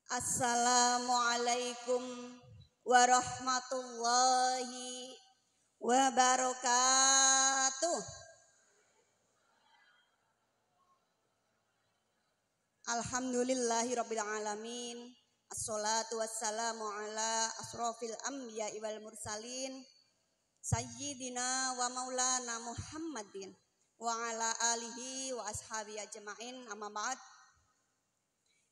Assalamualaikum warahmatullahi wabarakatuh. Alhamdulillahirabbil alamin. Assalatu wassalamu ala asrofil anbiya'i wal mursalin sayyidina wa maulana Muhammadin wa ala alihi wa ashabi ajma'in, amma ba'd.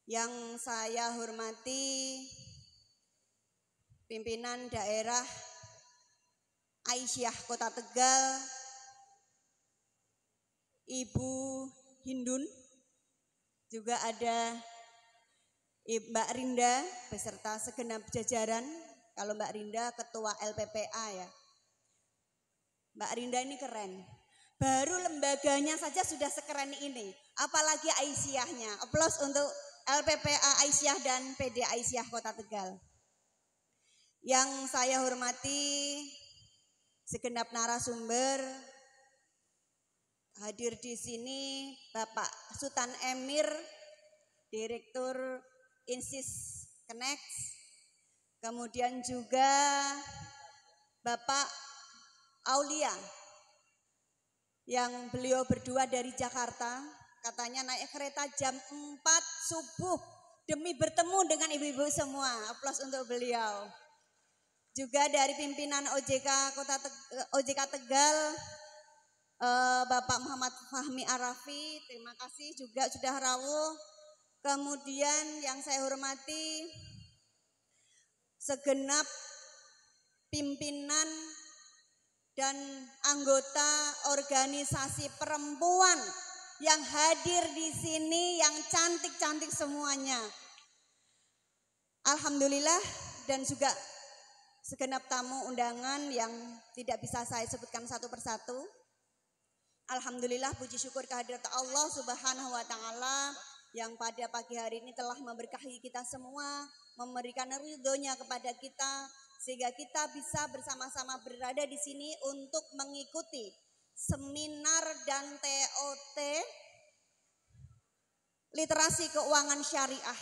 Yang saya hormati pimpinan daerah Aisyah Kota Tegal, Ibu Hindun, juga ada Mbak Rinda beserta segenap jajaran. Kalau Mbak Rinda ketua LPPA ya. Mbak Rinda ini keren. Baru lembaganya saja sudah sekeren ini, apalagi Aisyahnya. Aplaus untuk LPPA Aisyah dan PD Aisyah Kota Tegal. Yang saya hormati segenap narasumber, hadir di sini Bapak Sultan Emir, Direktur Insis Connect, kemudian juga Bapak Aulia yang beliau berdua dari Jakarta, katanya naik kereta jam 4 subuh demi bertemu dengan ibu-ibu semua. Aplaus untuk beliau. Juga dari pimpinan OJK Tegal, Bapak Muhammad Fahmi Arafi, terima kasih juga sudah rawuh. Kemudian yang saya hormati segenap pimpinan dan anggota organisasi perempuan yang hadir di sini, yang cantik-cantik semuanya. Alhamdulillah, dan juga segenap tamu undangan yang tidak bisa saya sebutkan satu persatu. Alhamdulillah, puji syukur kehadirat Allah Subhanahu wa taala yang pada pagi hari ini telah memberkahi kita semua, memberikan ridhonya kepada kita sehingga kita bisa bersama-sama berada di sini untuk mengikuti seminar dan TOT literasi keuangan syariah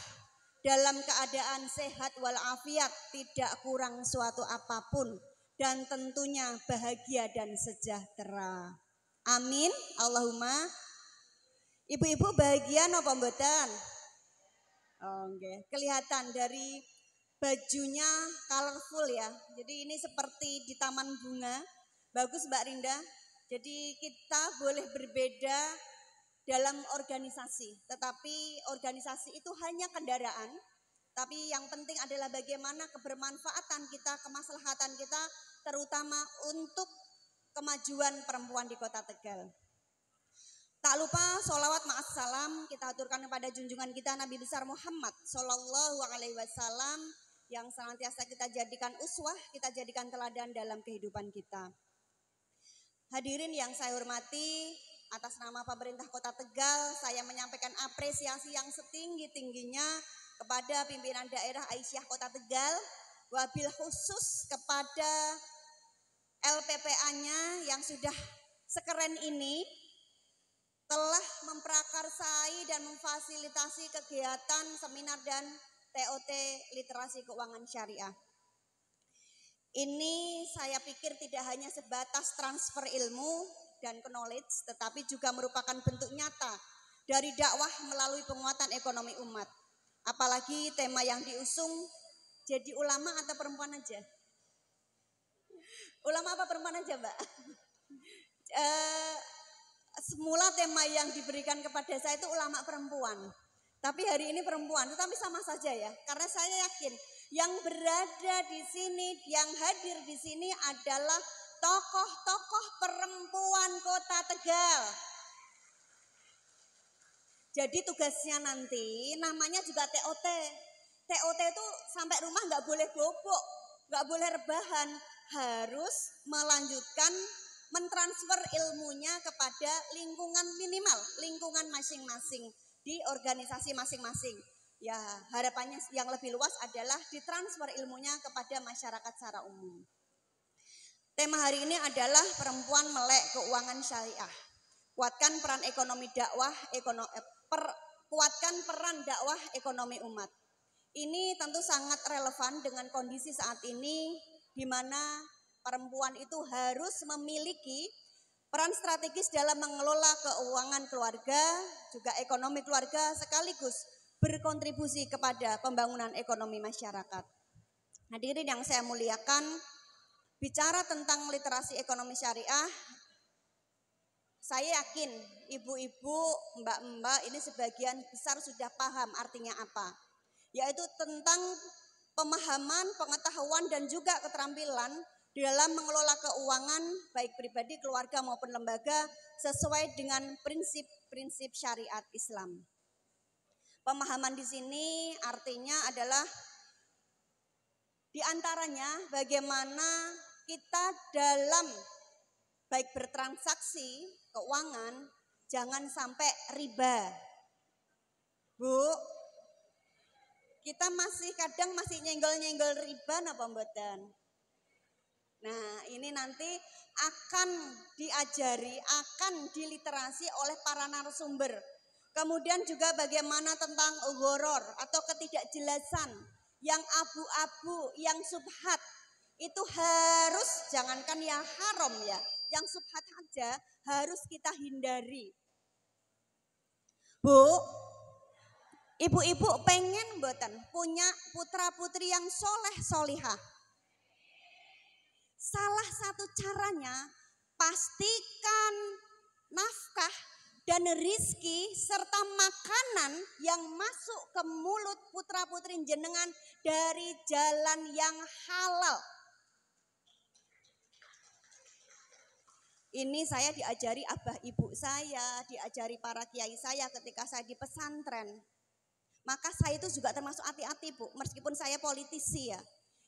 dalam keadaan sehat walafiat, tidak kurang suatu apapun, dan tentunya bahagia dan sejahtera. Amin, Allahumma. Ibu-ibu bahagia napa mboten? Oke, kelihatan dari bajunya colorful ya. Jadi ini seperti di taman bunga. Bagus Mbak Rinda. Jadi kita boleh berbeda dalam organisasi, tetapi organisasi itu hanya kendaraan. Tapi yang penting adalah bagaimana kebermanfaatan kita, kemaslahatan kita, terutama untuk kemajuan perempuan di Kota Tegal. Tak lupa sholawat ma'as salam kita aturkan kepada junjungan kita Nabi besar Muhammad Sallallahu Alaihi Wasallam yang senantiasa kita jadikan uswah, kita jadikan teladan dalam kehidupan kita. Hadirin yang saya hormati, atas nama pemerintah Kota Tegal, saya menyampaikan apresiasi yang setinggi-tingginya kepada pimpinan daerah Aisyah Kota Tegal, wabil khusus kepada LPPA-nya yang sudah sekeren ini, telah memprakarsai dan memfasilitasi kegiatan seminar dan TOT literasi keuangan syariah. Ini saya pikir tidak hanya sebatas transfer ilmu dan knowledge, tetapi juga merupakan bentuk nyata dari dakwah melalui penguatan ekonomi umat. Apalagi tema yang diusung jadi ulama atau perempuan aja? Ulama apa perempuan aja, Mbak? Semula tema yang diberikan kepada saya itu ulama perempuan. Tapi hari ini perempuan, tetapi sama saja ya. Karena saya yakin yang berada di sini, yang hadir di sini adalah tokoh-tokoh perempuan Kota Tegal. Jadi tugasnya nanti namanya juga TOT. TOT itu sampai rumah nggak boleh bobok, nggak boleh rebahan, harus melanjutkan mentransfer ilmunya kepada lingkungan minimal, lingkungan masing-masing di organisasi masing-masing. Ya, harapannya yang lebih luas adalah ditransfer ilmunya kepada masyarakat secara umum. Tema hari ini adalah perempuan melek keuangan syariah. Kuatkan peran ekonomi dakwah, kuatkan peran dakwah ekonomi umat. Ini tentu sangat relevan dengan kondisi saat ini di mana perempuan itu harus memiliki peran strategis dalam mengelola keuangan keluarga, juga ekonomi keluarga sekaligus berkontribusi kepada pembangunan ekonomi masyarakat. Hadirin yang saya muliakan, bicara tentang literasi ekonomi syariah, saya yakin ibu-ibu, mbak-mbak ini sebagian besar sudah paham artinya apa. Yaitu tentang pemahaman, pengetahuan dan juga keterampilan dalam mengelola keuangan baik pribadi, keluarga maupun lembaga sesuai dengan prinsip-prinsip syariat Islam. Pemahaman di sini artinya adalah diantaranya bagaimana kita dalam baik bertransaksi keuangan jangan sampai riba. Bu, kita kadang masih nyenggol-nyenggol riba napa mboten? Nah, ini nanti akan diajari, akan diliterasi oleh para narasumber. Kemudian juga bagaimana tentang gharar atau ketidakjelasan yang abu-abu, yang subhat. Itu harus, jangankan yang haram ya, yang subhat aja harus kita hindari. Bu, ibu-ibu pengen mboten punya putra-putri yang soleh solihah. Salah satu caranya pastikan nafkah dan rizki serta makanan yang masuk ke mulut putra-putri jenengan dari jalan yang halal. Ini saya diajari abah ibu saya, diajari para kiai saya ketika saya di pesantren. Maka saya itu juga termasuk hati-hati Bu, meskipun saya politisi ya.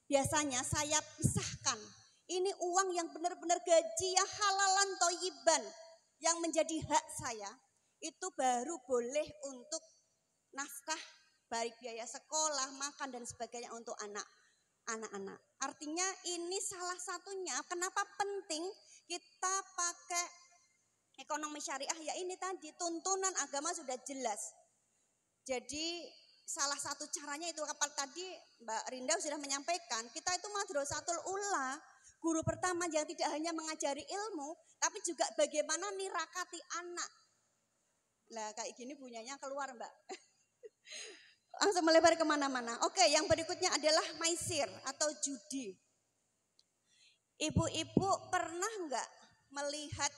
Biasanya saya pisahkan, ini uang yang benar-benar gaji yang halalan toyiban, yang menjadi hak saya, itu baru boleh untuk nafkah, baik biaya sekolah, makan dan sebagainya untuk anak-anak. Artinya ini salah satunya kenapa penting kita pakai ekonomi syariah, ya ini tadi tuntunan agama sudah jelas. Jadi salah satu caranya itu kapal tadi Mbak Rinda sudah menyampaikan, kita itu madrasatul ula, guru pertama yang tidak hanya mengajari ilmu, tapi juga bagaimana nirakati anak. Lah kayak gini bunyanya keluar Mbak. Langsung melebar kemana-mana. Oke, yang berikutnya adalah maisir atau judi. Ibu-ibu pernah enggak melihat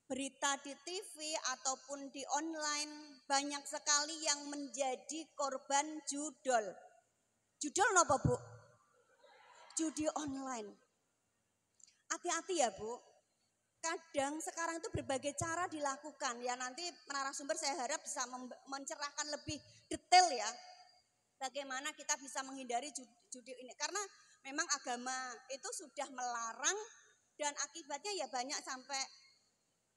berita di TV ataupun di online banyak sekali yang menjadi korban judol. Judol apa Bu? Judi online. Hati-hati ya Bu. Kadang sekarang itu berbagai cara dilakukan. Ya nanti narasumber saya harap bisa mencerahkan lebih detail ya. Bagaimana kita bisa menghindari judi ini. Karena memang agama itu sudah melarang dan akibatnya ya banyak sampai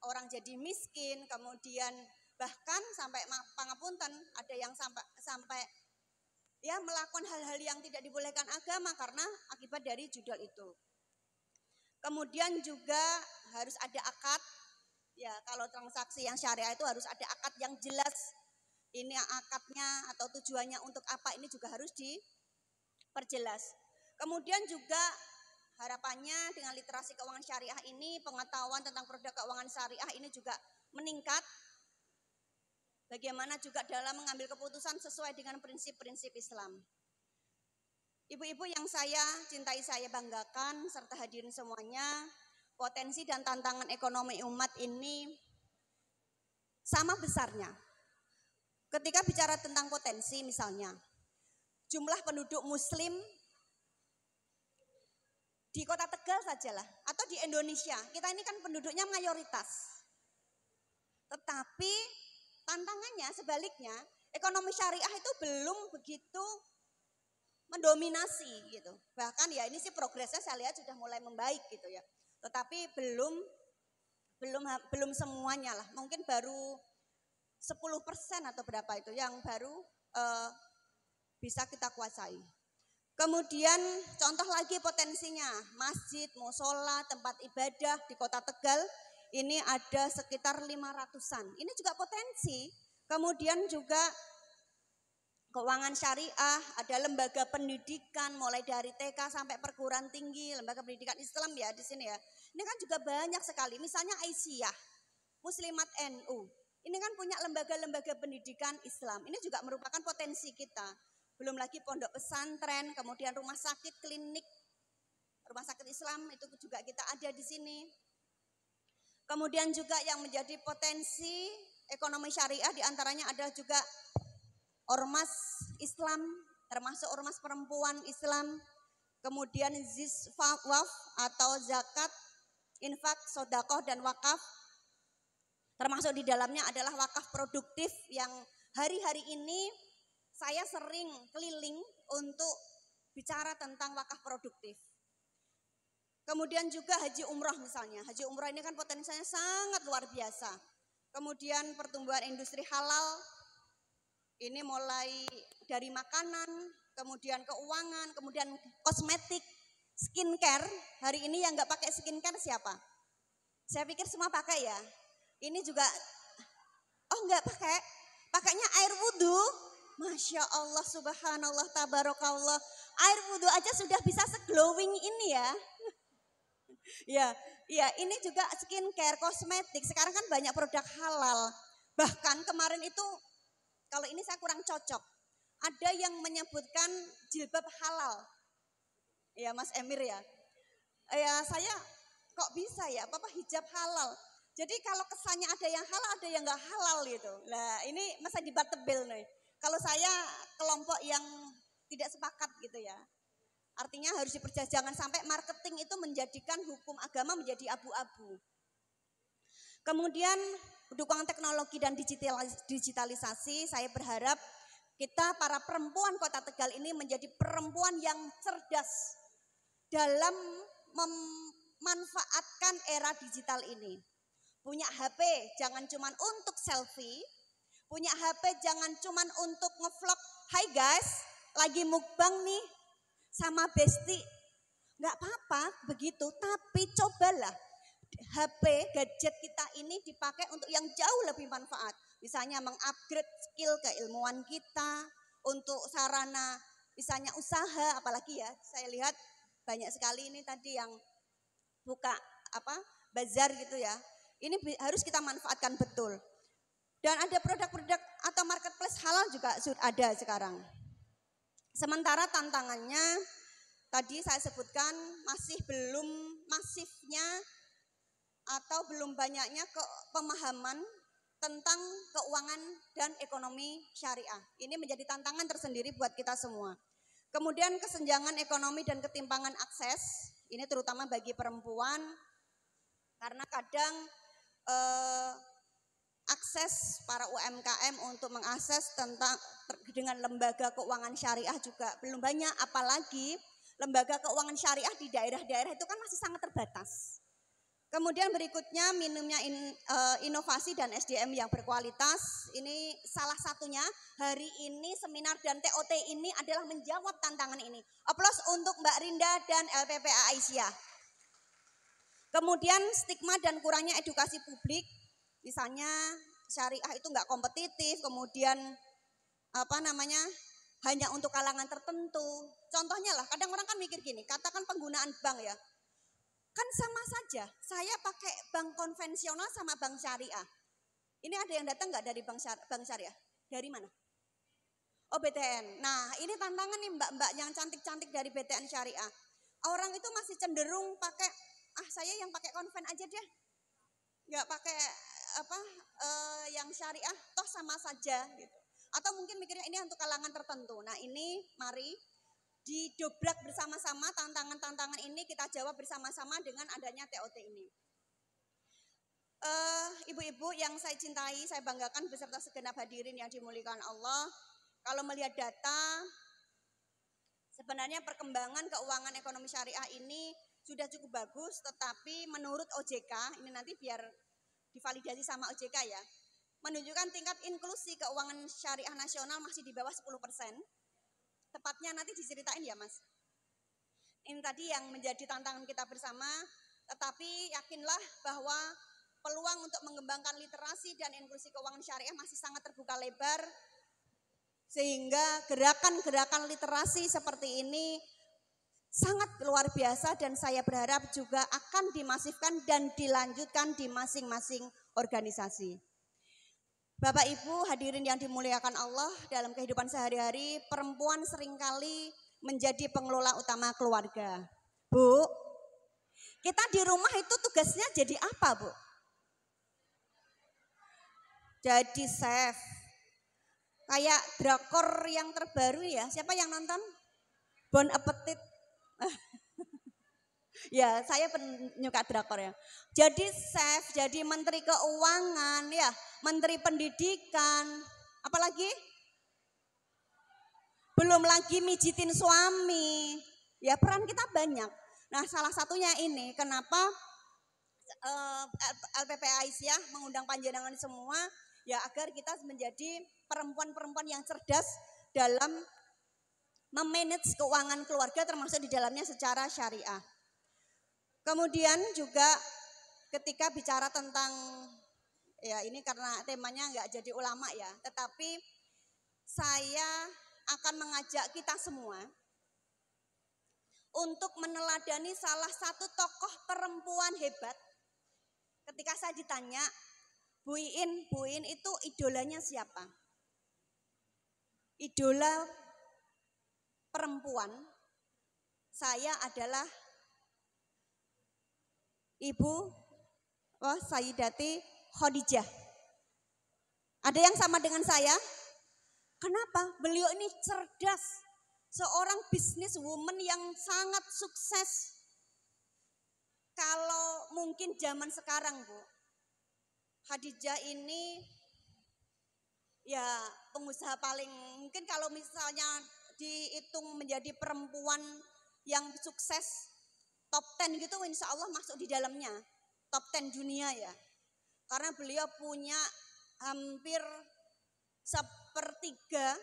orang jadi miskin, kemudian bahkan sampai pangapunten ada yang sampai ya melakukan hal-hal yang tidak dibolehkan agama karena akibat dari judol itu. Kemudian juga harus ada akad. Ya, kalau transaksi yang syariah itu harus ada akad yang jelas. Ini akadnya atau tujuannya untuk apa ini juga harus diperjelas. Kemudian juga harapannya dengan literasi keuangan syariah ini, pengetahuan tentang produk keuangan syariah ini juga meningkat. Bagaimana juga dalam mengambil keputusan sesuai dengan prinsip-prinsip Islam. Ibu-ibu yang saya cintai, saya banggakan, serta hadirin semuanya, potensi dan tantangan ekonomi umat ini sama besarnya. Ketika bicara tentang potensi misalnya, jumlah penduduk muslim di kota Tegal sajalah, atau di Indonesia, kita ini kan penduduknya mayoritas. Tetapi tantangannya sebaliknya, ekonomi syariah itu belum begitu mendominasi gitu. Bahkan ya ini sih progresnya saya lihat sudah mulai membaik gitu ya. Tetapi belum semuanya lah, mungkin baru 10% atau berapa itu yang baru bisa kita kuasai. Kemudian contoh lagi potensinya, masjid, musola, tempat ibadah di kota Tegal ini ada sekitar 500-an. Ini juga potensi. Kemudian juga keuangan syariah, ada lembaga pendidikan mulai dari TK sampai perguruan tinggi, lembaga pendidikan Islam ya di sini ya. Ini kan juga banyak sekali. Misalnya Aisyah, Muslimat NU. Ini kan punya lembaga-lembaga pendidikan Islam. Ini juga merupakan potensi kita. Belum lagi pondok pesantren, kemudian rumah sakit, klinik, rumah sakit Islam itu juga kita ada di sini. Kemudian juga yang menjadi potensi ekonomi syariah diantaranya ada juga ormas Islam, termasuk ormas perempuan Islam. Kemudian waf atau zakat, infak, sodakoh dan wakaf. Termasuk di dalamnya adalah wakaf produktif yang hari-hari ini saya sering keliling untuk bicara tentang wakaf produktif. Kemudian juga haji umroh misalnya. Haji umroh ini kan potensinya sangat luar biasa. Kemudian pertumbuhan industri halal, ini mulai dari makanan, kemudian keuangan, kemudian kosmetik, skincare. Hari ini yang nggak pakai skincare siapa? Saya pikir semua pakai ya. Ini juga, oh nggak pakai, pakainya air wudhu. Masya Allah, subhanallah, tabarakallah. Air wudhu aja sudah bisa seglowing ini ya. Ya, ini juga skincare, kosmetik. Sekarang kan banyak produk halal. Bahkan kemarin itu, kalau ini saya kurang cocok. Ada yang menyebutkan jilbab halal. Ya Mas Emir ya. Ya saya kok bisa ya, apa hijab halal. Jadi kalau kesannya ada yang halal, ada yang nggak halal gitu. Nah ini masa debatable nih. Kalau saya kelompok yang tidak sepakat gitu ya. Artinya harus diperjelas, jangan sampai marketing itu menjadikan hukum agama menjadi abu-abu. Kemudian dukungan teknologi dan digitalisasi, saya berharap kita para perempuan Kota Tegal ini menjadi perempuan yang cerdas dalam memanfaatkan era digital ini. Punya HP jangan cuma untuk selfie, punya HP jangan cuma untuk ngevlog, hai guys, lagi mukbang nih sama Besti. Enggak apa-apa begitu, tapi cobalah HP gadget kita ini dipakai untuk yang jauh lebih manfaat. Misalnya mengupgrade skill keilmuan kita untuk sarana misalnya usaha, apalagi ya saya lihat banyak sekali ini tadi yang buka bazar gitu ya. Ini harus kita manfaatkan betul. Dan ada produk-produk atau marketplace halal juga sudah ada sekarang. Sementara tantangannya tadi saya sebutkan masih belum masifnya atau belum banyaknya pemahaman tentang keuangan dan ekonomi syariah. Ini menjadi tantangan tersendiri buat kita semua. Kemudian kesenjangan ekonomi dan ketimpangan akses, ini terutama bagi perempuan, karena kadang akses para UMKM untuk mengakses dengan lembaga keuangan syariah juga belum banyak, apalagi lembaga keuangan syariah di daerah-daerah itu kan masih sangat terbatas. Kemudian berikutnya minimnya inovasi dan SDM yang berkualitas. Ini salah satunya hari ini seminar dan TOT ini adalah menjawab tantangan ini. Aplaus untuk Mbak Rinda dan LPPA Aisyah. Kemudian stigma dan kurangnya edukasi publik. Misalnya syariah itu enggak kompetitif, kemudian hanya untuk kalangan tertentu. Contohnya lah, kadang orang kan mikir gini, katakan penggunaan bank ya. Kan sama saja, saya pakai bank konvensional sama bank syariah. Ini ada yang datang nggak dari bank syariah? Dari mana? Oh BTN. Nah ini tantangan nih mbak-mbak yang cantik-cantik dari BTN syariah. Orang itu masih cenderung pakai, saya yang pakai konven aja deh. Nggak pakai yang syariah, toh sama saja gitu. Atau mungkin mikirnya ini untuk kalangan tertentu. Nah ini mari didobrak bersama-sama tantangan-tantangan ini kita jawab bersama-sama dengan adanya TOT ini. Ibu-ibu yang saya cintai, saya banggakan beserta segenap hadirin yang dimuliakan Allah. Kalau melihat data, sebenarnya perkembangan keuangan ekonomi syariah ini sudah cukup bagus, tetapi menurut OJK, ini nanti biar divalidasi sama OJK ya, menunjukkan tingkat inklusi keuangan syariah nasional masih di bawah 10%. Tepatnya nanti diceritain ya Mas. Ini tadi yang menjadi tantangan kita bersama, tetapi yakinlah bahwa peluang untuk mengembangkan literasi dan inklusi keuangan syariah masih sangat terbuka lebar. Sehingga gerakan-gerakan literasi seperti ini sangat luar biasa dan saya berharap juga akan dimasifkan dan dilanjutkan di masing-masing organisasi. Bapak Ibu hadirin yang dimuliakan Allah, dalam kehidupan sehari-hari perempuan seringkali menjadi pengelola utama keluarga. Bu, kita di rumah itu tugasnya jadi apa, Bu? Jadi chef. Kayak drakor yang terbaru ya, siapa yang nonton? Bon Appetit. Ya, saya penyuka drakor ya. Jadi chef, jadi menteri keuangan ya, menteri pendidikan, apalagi? Belum lagi mijitin suami. Ya, peran kita banyak. Nah, salah satunya ini kenapa LPP Aisyah mengundang panjenengan semua ya agar kita menjadi perempuan-perempuan yang cerdas dalam memanage keuangan keluarga termasuk di dalamnya secara syariah. Kemudian juga ketika bicara tentang ya ini karena temanya nggak jadi ulama ya, tetapi saya akan mengajak kita semua untuk meneladani salah satu tokoh perempuan hebat. Ketika saya ditanya, Bu Iin itu idolanya siapa? Idola perempuan saya adalah Ibu Sayyidati Khadijah. Ada yang sama dengan saya? Kenapa? Beliau ini cerdas, seorang businesswoman yang sangat sukses. Kalau mungkin zaman sekarang, Bu, Khadijah ini ya pengusaha paling mungkin kalau misalnya dihitung menjadi perempuan yang sukses top 10 gitu insya Allah masuk di dalamnya top 10 dunia ya. Karena beliau punya hampir sepertiga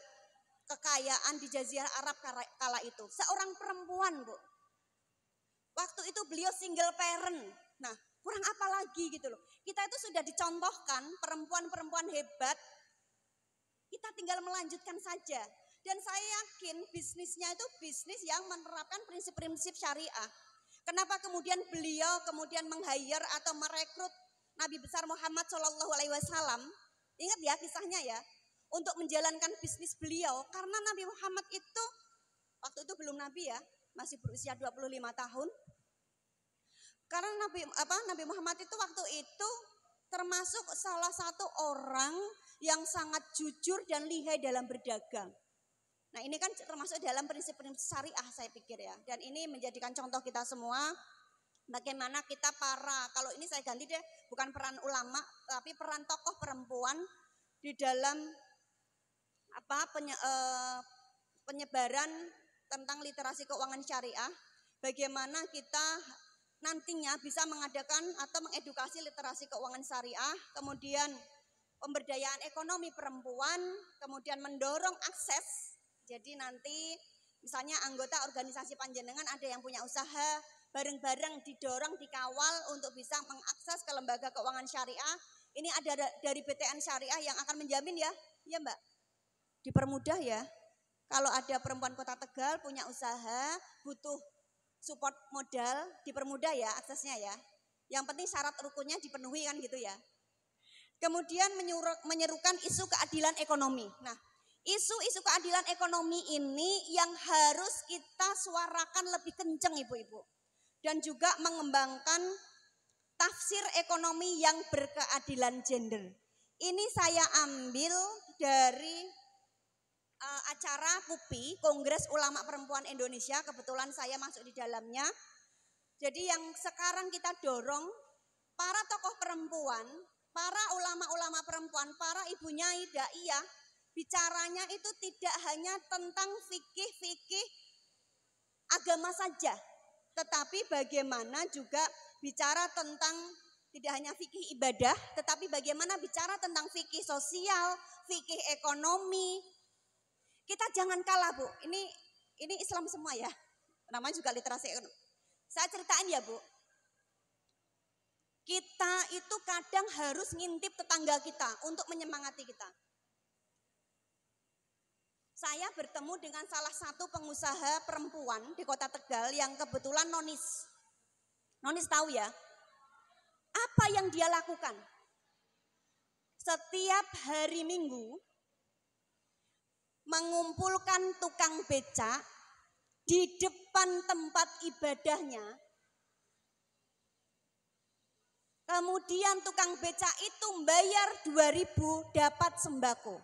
kekayaan di Jazirah Arab kala itu. Seorang perempuan, Bu. Waktu itu beliau single parent. Nah, kurang apa lagi gitu loh. Kita itu sudah dicontohkan perempuan-perempuan hebat. Kita tinggal melanjutkan saja. Dan saya yakin bisnisnya itu bisnis yang menerapkan prinsip-prinsip syariah. Kenapa kemudian beliau kemudian meng-hire atau merekrut Nabi besar Muhammad SAW? Ingat ya kisahnya ya. Untuk menjalankan bisnis beliau. Karena Nabi Muhammad itu waktu itu belum Nabi ya. Masih berusia 25 tahun. Karena Nabi Muhammad itu waktu itu termasuk salah satu orang yang sangat jujur dan lihai dalam berdagang. Nah ini kan termasuk dalam prinsip-prinsip syariah saya pikir ya. Dan ini menjadikan contoh kita semua bagaimana kita kalau ini saya ganti deh, bukan peran ulama tapi peran tokoh perempuan di dalam penyebaran tentang literasi keuangan syariah. Bagaimana kita nantinya bisa mengadakan atau mengedukasi literasi keuangan syariah, kemudian pemberdayaan ekonomi perempuan, kemudian mendorong akses. Jadi nanti misalnya anggota organisasi panjenengan ada yang punya usaha, bareng-bareng didorong, dikawal untuk bisa mengakses ke lembaga keuangan syariah. Ini ada dari BTN Syariah yang akan menjamin ya, iya Mbak, dipermudah ya. Kalau ada perempuan Kota Tegal punya usaha, butuh support modal, dipermudah ya aksesnya ya. Yang penting syarat rukunnya dipenuhi kan gitu ya. Kemudian menyerukan isu keadilan ekonomi. Nah, isu-isu keadilan ekonomi ini yang harus kita suarakan lebih kenceng ibu-ibu. Dan juga mengembangkan tafsir ekonomi yang berkeadilan gender. Ini saya ambil dari acara KUPI, Kongres Ulama Perempuan Indonesia, kebetulan saya masuk di dalamnya. Jadi yang sekarang kita dorong, para tokoh perempuan, para ulama-ulama perempuan, para ibu nyai, daiyah, bicaranya itu tidak hanya tentang fikih-fikih agama saja, tetapi bagaimana juga bicara tentang tidak hanya fikih ibadah, tetapi bagaimana bicara tentang fikih sosial, fikih ekonomi. Kita jangan kalah Bu, ini Islam semua ya, namanya juga literasi ekonomi. Saya ceritain ya Bu, kita itu kadang harus ngintip tetangga kita untuk menyemangati kita. saya bertemu dengan salah satu pengusaha perempuan di Kota Tegal yang kebetulan nonis. Nonis tahu ya, apa yang dia lakukan? Setiap hari Minggu mengumpulkan tukang becak di depan tempat ibadahnya. Kemudian tukang becak itu bayar 2.000 dapat sembako.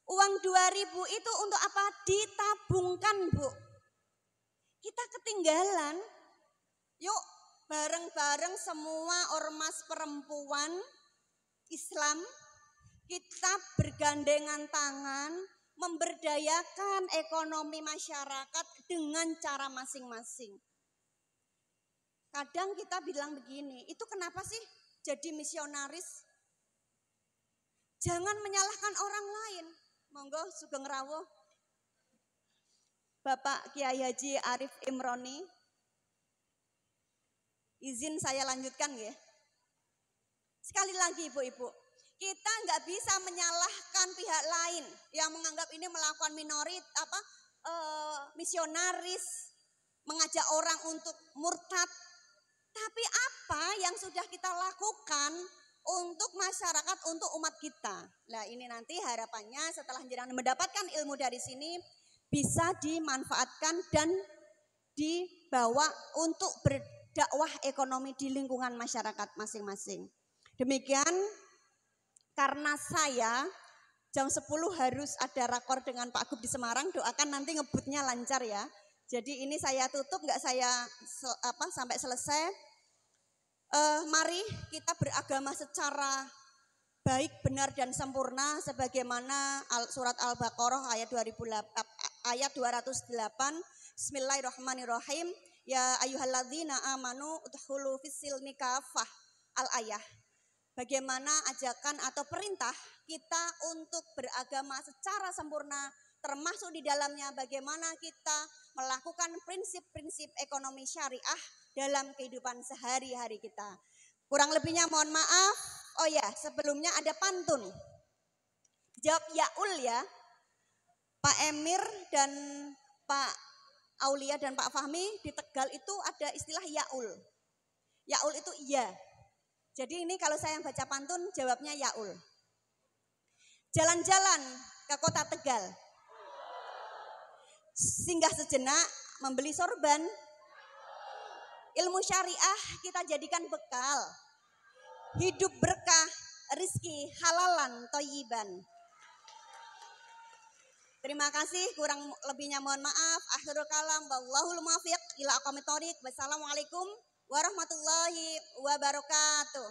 Uang 2.000 itu untuk apa? Ditabungkan, Bu. Kita ketinggalan. Yuk bareng-bareng semua ormas perempuan Islam, kita bergandengan tangan memberdayakan ekonomi masyarakat dengan cara masing-masing. Kadang kita bilang begini, itu kenapa sih jadi misionaris? Jangan menyalahkan orang lain. Monggo Sugeng Rawuh Bapak Kiai Haji Arif Imroni, izin saya lanjutkan ya. Sekali lagi Ibu-Ibu, kita nggak bisa menyalahkan pihak lain yang menganggap ini melakukan misionaris, mengajak orang untuk murtad. Tapi apa yang sudah kita lakukan untuk masyarakat, untuk umat kita? Nah ini nanti harapannya setelah jenengan mendapatkan ilmu dari sini bisa dimanfaatkan dan dibawa untuk berdakwah ekonomi di lingkungan masyarakat masing-masing. Demikian karena saya jam 10 harus ada rakor dengan Pak Gub di Semarang, doakan nanti ngebutnya lancar ya. Jadi ini saya tutup, nggak saya sampai selesai. Mari kita beragama secara baik, benar dan sempurna sebagaimana surat Al-Baqarah ayat 208. Bismillahirrahmanirrahim. Ya ayyuhalladzina amanu udkhulu fis-silmi kafah al-ayah. Bagaimana ajakan atau perintah kita untuk beragama secara sempurna, termasuk di dalamnya bagaimana kita melakukan prinsip-prinsip ekonomi syariah dalam kehidupan sehari-hari kita. Kurang lebihnya mohon maaf. Oh ya, sebelumnya ada pantun. Jawab Yaul ya. Pak Emir dan Pak Aulia dan Pak Fahmi di Tegal itu ada istilah Yaul. Yaul itu iya. Jadi ini kalau saya yang baca pantun jawabnya Yaul. Jalan-jalan ke Kota Tegal. Singgah sejenak membeli sorban. Ilmu syariah kita jadikan bekal. Hidup berkah, rizki halalan thayyiban. Terima kasih, kurang lebihnya mohon maaf. Akhirul kalam, wallahul muwaffiq ila aqwamit thoriq. Wassalamualaikum warahmatullahi wabarakatuh.